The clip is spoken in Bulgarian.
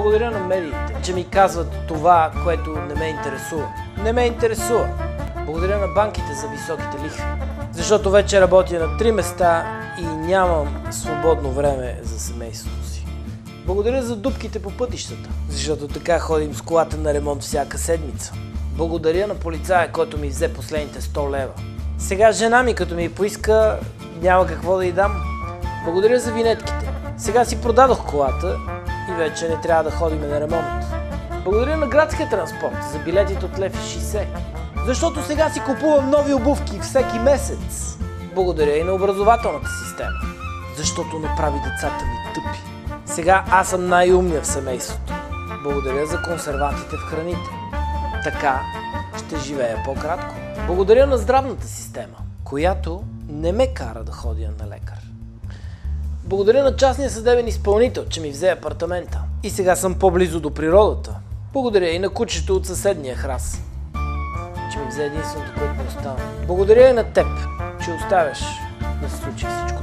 Благодаря на медиите, че ми казват това, което не ме интересува. Не ме интересува. Благодаря на банките за високите лихви, защото вече работя на 3 места и нямам свободно време за семейството си. Благодаря за дупките по пътищата, защото така ходим с колата на ремонт всяка седмица. Благодаря на полицая, който ми взе последните 100 лева. Сега жена ми, като ми поиска, няма какво да й дам. Благодаря за винетките. Сега си продадох колата и вече не трябва да ходим на ремонт. Благодаря на градския транспорт за билетите от 1,60 лв. Защото сега си купувам нови обувки всеки месец. Благодаря и на образователната система, защото направи децата ми тъпи. Сега аз съм най-умния в семейството. Благодаря за консервантите в храните. Така ще живея по-кратко. Благодаря на здравната система, която не ме кара да ходя на лекар. Благодаря на частния съдебен изпълнител, че ми взе апартамента. И сега съм по-близо до природата. Благодаря и на кучето от съседния храс, че ми взе единственото, което ми остава. Благодаря и на теб, че оставяш да се случи всичко.